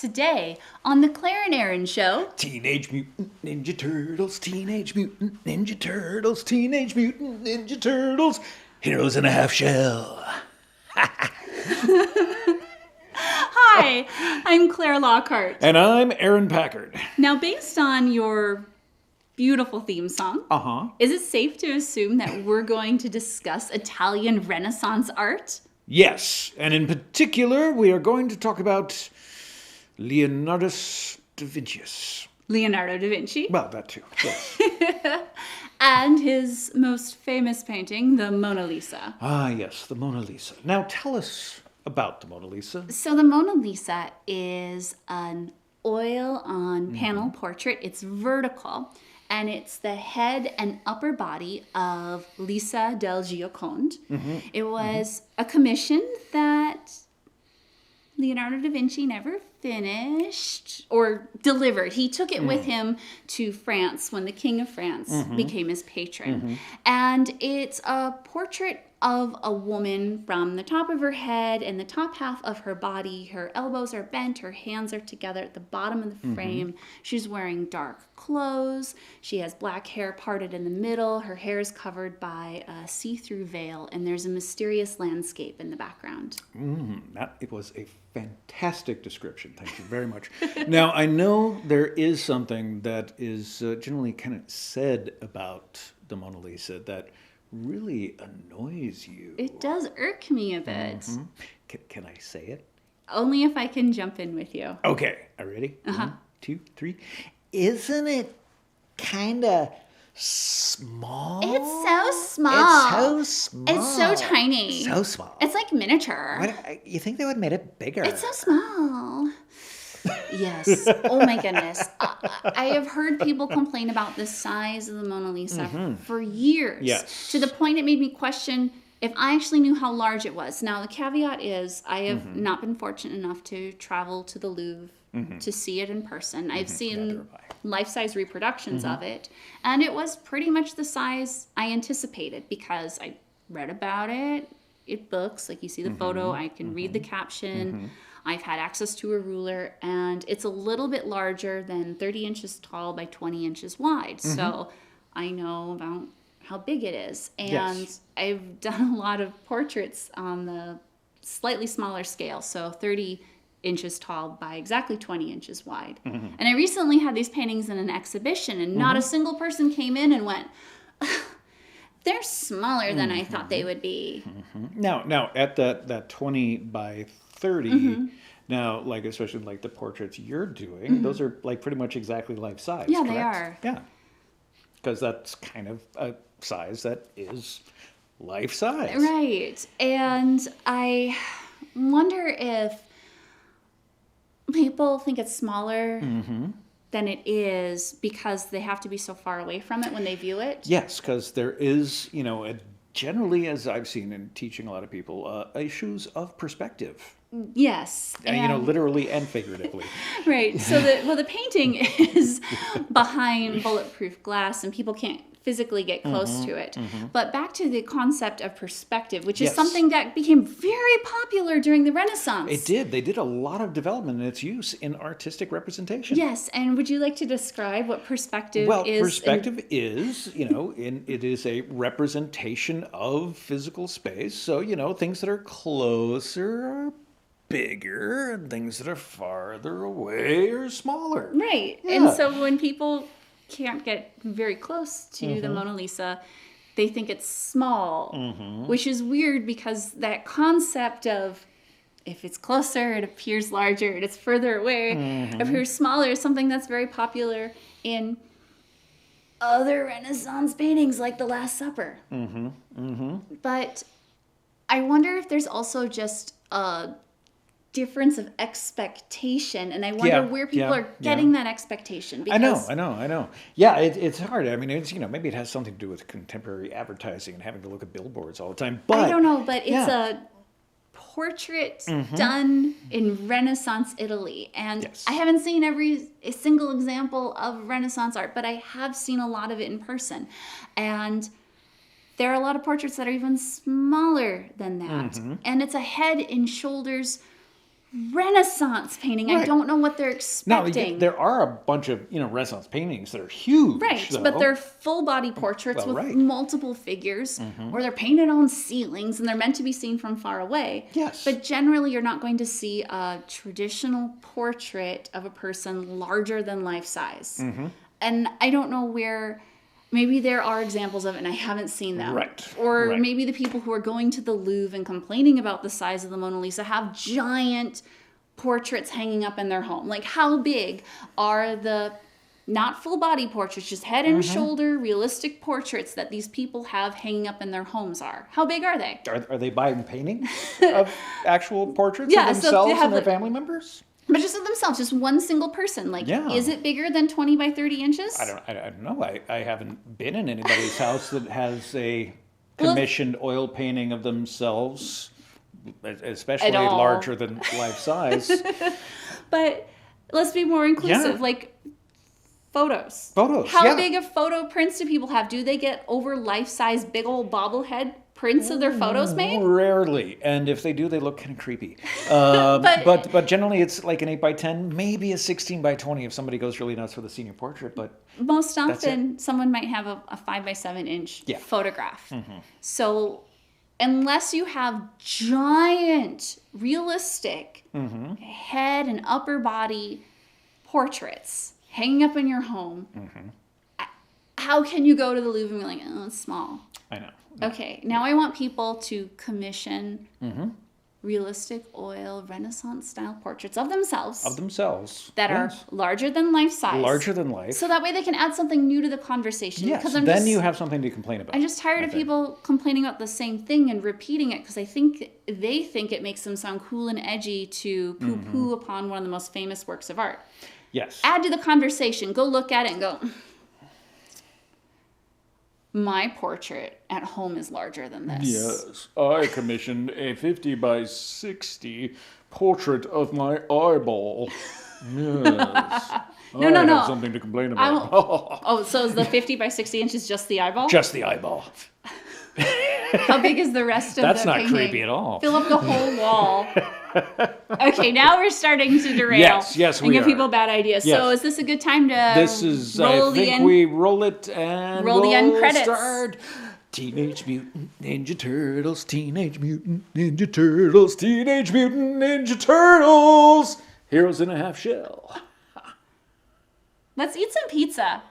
Today on the Claire and Aaron Show, Teenage Mutant Ninja Turtles, Teenage Mutant Ninja Turtles, Teenage Mutant Ninja Turtles, Heroes in a Half Shell. Hi, I'm Claire Lockhart. And I'm Aaron Packard. Now, based on your beautiful theme song, is it safe to assume that we're going to discuss Italian Renaissance art? Yes, and in particular, we are going to talk about Leonardo da Vinci. Leonardo da Vinci. Well, that too, yes. And his most famous painting, the Mona Lisa. Ah, yes, the Mona Lisa. Now, tell us about the Mona Lisa. So the Mona Lisa is an oil on panel portrait. It's vertical, and it's the head and upper body of Lisa del Gioconde. It was a commission that Leonardo da Vinci never finished or delivered. He took it with him to France when the King of France became his patron. And it's a portrait of a woman from the top of her head and the top half of her body. Her elbows are bent, her hands are together at the bottom of the frame. She's wearing dark clothes. She has black hair parted in the middle. Her hair is covered by a see-through veil, and there's a mysterious landscape in the background. It was a fantastic description. Thank you very much. Now, I know there is something that is generally kind of said about the Mona Lisa that really annoys you. It does irk me a bit. Can I say it? Only if I can jump in with you. Okay, are you ready? 1, 2, 3. Isn't it kind of small? It's so small. It's so small. It's so tiny. So small. It's like miniature. What, you think they would have made it bigger? It's so small. Yes. Oh my goodness. I have heard people complain about the size of the Mona Lisa for years. Yes. To the point it made me question if I actually knew how large it was. Now, the caveat is I have not been fortunate enough to travel to the Louvre to see it in person. I've seen life-size reproductions of it, and it was pretty much the size I anticipated because I read about it in books. Like you see the photo, I can read the caption. I've had access to a ruler, and it's a little bit larger than 30 inches tall by 20 inches wide. So I know about how big it is. And Yes. I've done a lot of portraits on the slightly smaller scale, so 30 inches tall by exactly 20 inches wide. And I recently had these paintings in an exhibition, and not a single person came in and went, they're smaller than I thought they would be. Now at that 20 by 30, now, like, especially like the portraits you're doing, those are like pretty much exactly life size. Yeah, correct? they are. Yeah. Because that's kind of a size that is life size. Right. And I wonder if people think it's smaller than it is because they have to be so far away from it when they view it. Yes, because there is, generally, as I've seen in teaching a lot of people, issues of perspective. Yes. Literally and figuratively. Right. So the painting is behind bulletproof glass and people can't physically get close to it. But back to the concept of perspective, which is Yes. something that became very popular during the Renaissance. It did. They did a lot of development in its use in artistic representation. Yes. And would you like to describe what perspective Well, is? perspective is, it is a representation of physical space. So, things that are closer are bigger, and things that are farther away are smaller. Right. Yeah. And so when people can't get very close to the Mona Lisa, they think it's small, which is weird because that concept of if it's closer, it appears larger, and it's further away, it appears smaller is something that's very popular in other Renaissance paintings like The Last Supper. But I wonder if there's also just a difference of expectation, and I wonder where people are getting that expectation. Because I know. Yeah, it's hard. I mean, it's maybe it has something to do with contemporary advertising and having to look at billboards all the time. But I don't know, but it's a portrait done in Renaissance Italy, and Yes. I haven't seen a single example of Renaissance art, but I have seen a lot of it in person, and there are a lot of portraits that are even smaller than that, and it's a head and shoulders Renaissance painting. I Right. don't know what they're Now, expecting. there are a bunch of Renaissance paintings that are huge, Right, though. but they're full body portraits Well, with right. Mm-hmm. multiple figures, or they're painted on ceilings and they're meant to be seen from far away. Yes. But generally, you're not going to see a traditional portrait of a person larger than life size. Mm-hmm. And I don't know where. Maybe there are examples of it and I haven't seen them. Right, Or right. maybe the people who are going to the Louvre and complaining about the size of the Mona Lisa have giant portraits hanging up in their home. Like, how big are the not full body portraits, just head and Mm-hmm. shoulder realistic portraits that these people have hanging up in their homes are? How big are they? Are they buying paintings of actual portraits Yeah, of so they themselves have, and their like- family members? But just of themselves, just one single person. Like, Yeah. is it bigger than 20 by 30 inches? I don't know. I haven't been in anybody's house that has a Well- commissioned oil painting of themselves, especially At all. larger than life size. But let's be more inclusive. Yeah. Like, photos. Photos, How yeah. big of photo prints do people have? Do they get over life-size big old bobblehead prints of their photos made? Rarely, and if they do, they look kind of creepy. But- But generally, it's like an 8x10, maybe a 16x20 if somebody goes really nuts for the senior portrait. But Most That's it. often, someone might have a 5 by 7 inch Yeah. Mm-hmm. photograph. So, unless you have giant, realistic Mm-hmm. head and upper body portraits hanging up in your home, Mm-hmm. how can you go to the Louvre and be like, oh, it's small? I know. Okay, now I want people to commission Mm-hmm. realistic oil Renaissance style portraits of themselves Of themselves. that yes. are larger than life size. Larger than life. So that way they can add something new to the conversation. Yes, Because then you have something to complain about. I'm just tired of think. people complaining about the same thing and repeating it because I think they think it makes them sound cool and edgy to poo-poo upon one of the most famous works of art. Yes. Add to the conversation. Go look at it and go, my portrait at home is larger than this. Yes, I commissioned a 50 by 60 portrait of my eyeball. Yes. No, I no, have no. something to complain I about. Oh, so is the 50 by 60 inches just the eyeball? Just the eyeball. How big is the rest of That's the not painting? creepy at all. Fill up the whole wall. Okay, now we're starting to derail. Yes, and we give are. people bad ideas. So Yes. is this a good time to This is, roll I the think end? we roll it and Roll the end we'll credits. start. Teenage Mutant Ninja Turtles, Teenage Mutant Ninja Turtles, Teenage Mutant Ninja Turtles. Heroes in a half shell. Let's eat some pizza.